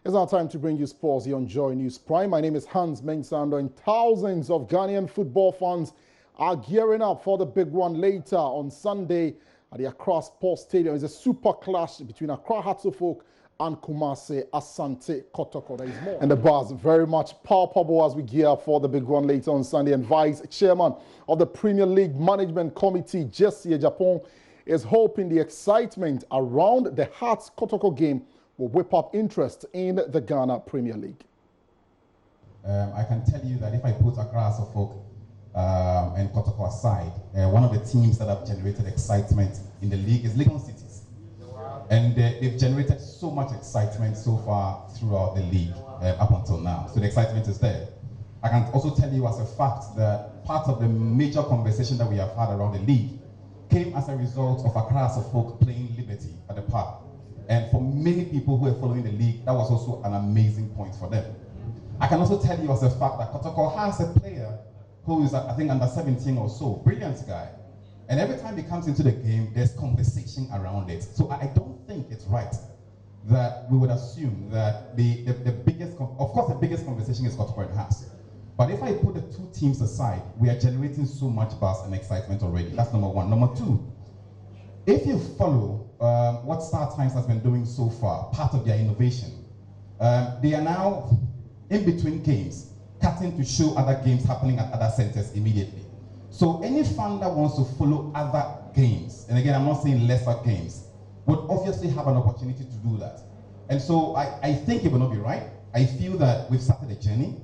It's now time to bring you sports here on Joy News Prime. My name is Hans Mensando, and thousands of Ghanaian football fans are gearing up for the big one later on Sunday at the Accra Sports Stadium. It's a super clash between Accra Hearts of Oak and Kumasi Asante Kotoko. There is more. And the buzz very much palpable as we gear up for the big one later on Sunday. And Vice Chairman of the Premier League Management Committee, Jesse Japan, is hoping the excitement around the Hearts Kotoko game will whip up interest in the Ghana Premier League. I can tell you that if I put Accra Suffolk and Kotoko aside, one of the teams that have generated excitement in the league is Legon Cities. And they've generated so much excitement so far throughout the league up until now. So the excitement is there. I can also tell you as a fact that part of the major conversation that we have had around the league came as a result of Accra Suffolk playing Liberty at the park. And for many people who are following the league, that was also an amazing point for them. I can also tell you as a fact that Kotoko has a player who is, I think, under 17 or so, brilliant guy. And every time he comes into the game, there's conversation around it. So I don't think it's right that we would assume that the biggest, of course, the biggest conversation is Kotoko and Hearts. But if I put the two teams aside, we are generating so much buzz and excitement already. That's number one. Number two, if you follow what Star Times has been doing so far, part of their innovation, they are now in between games, cutting to show other games happening at other centers immediately. So any fan that wants to follow other games, and again, I'm not saying lesser games, would obviously have an opportunity to do that. And so I think it will not be right. I feel that we've started a journey.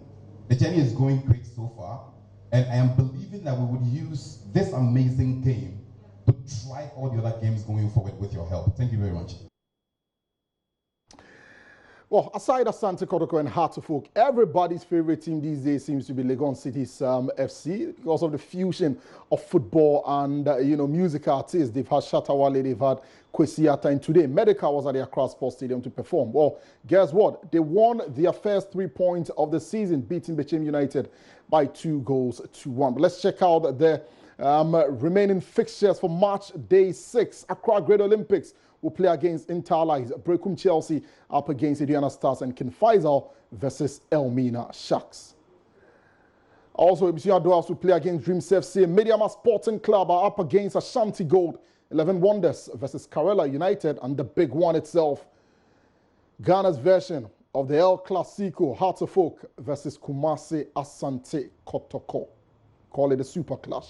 The journey is going great so far, and I am believing that we would use this amazing game to drive all the other games going forward with your help. Thank you very much. Well, aside Asante Kotoko and Hearts of Oak, everybody's favorite team these days seems to be Legon City's FC because of the fusion of football and music artists. They've had Shatta Wale, they've had Kwesi Arthur, and today Medica was at the Accra Sports Stadium to perform. Well, guess what? They won their first 3 points of the season, beating Bechem United by 2-1. But let's check out the remaining fixtures for March Day 6. Accra Great Olympics will play against Interlies, Brekum Chelsea up against Indiana Stars, and King Faisal versus Elmina Sharks. Also, ABC Adoas will play against Dreams FC. Mediama Sporting Club are up against Ashanti Gold, 11 Wonders versus Karela United, and the big one itself, Ghana's version of the El Clasico, Hearts of Oak versus Kumasi Asante Kotoko. Call it a super clash.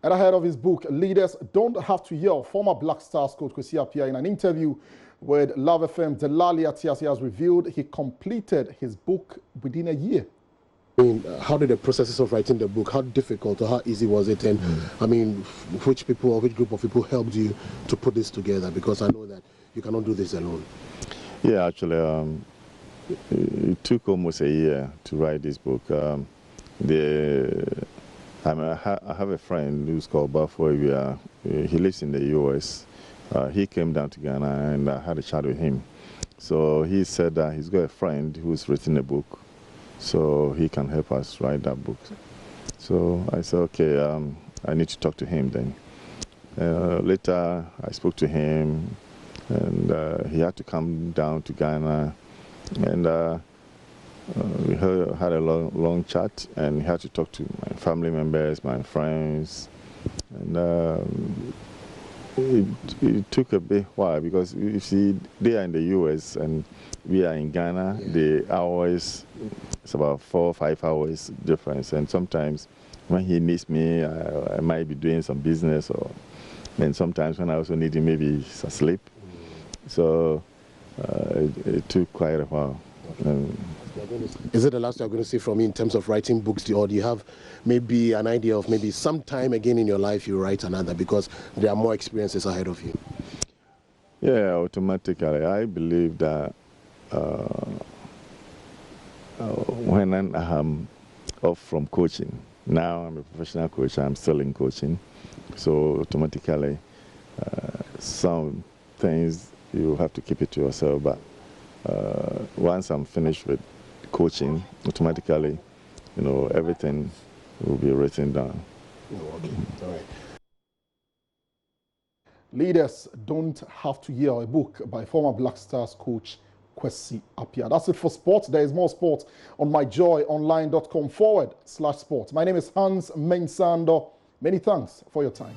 And ahead of his book, Leaders Don't Have to Yell, former Black Stars coach Kwesi Appiah, in an interview with Love FM, Delali Atiasi has revealed he completed his book within a year. I mean, how did the process of writing the book, how difficult or how easy was it? And I mean, which people or which group of people helped you to put this together? Because I know that you cannot do this alone. Yeah, actually, it took almost a year to write this book. I have a friend who's called Bafo. He lives in the U.S. He came down to Ghana and I had a chat with him. So he said that he's got a friend who's written a book, so he can help us write that book. So I said, okay, I need to talk to him then. Later, I spoke to him, and he had to come down to Ghana, and we had a long chat, and he had to talk to my family members, my friends, and it took a bit while because you see they are in the US and we are in Ghana. The hours, it's about 4 or 5 hours difference, and sometimes when he needs me, I might be doing some business, or then sometimes when I also need him, maybe he's asleep. So it took quite a while. Is it the last you're going to see from me in terms of writing books, or do you have maybe an idea of maybe sometime again in your life you write another, because there are more experiences ahead of you? Yeah, automatically. I believe that when I'm off from coaching, now I'm a professional coach, I'm still in coaching, so automatically some things you have to keep it to yourself, but once I'm finished with coaching, automatically, everything will be written down. Oh, okay. All right. Leaders Don't Have to Yell, a book by former Black Stars coach Kwesi Appiah. That's it for sports. There is more sports on myjoyonline.com/sport. My name is Hans Mensando. Many thanks for your time.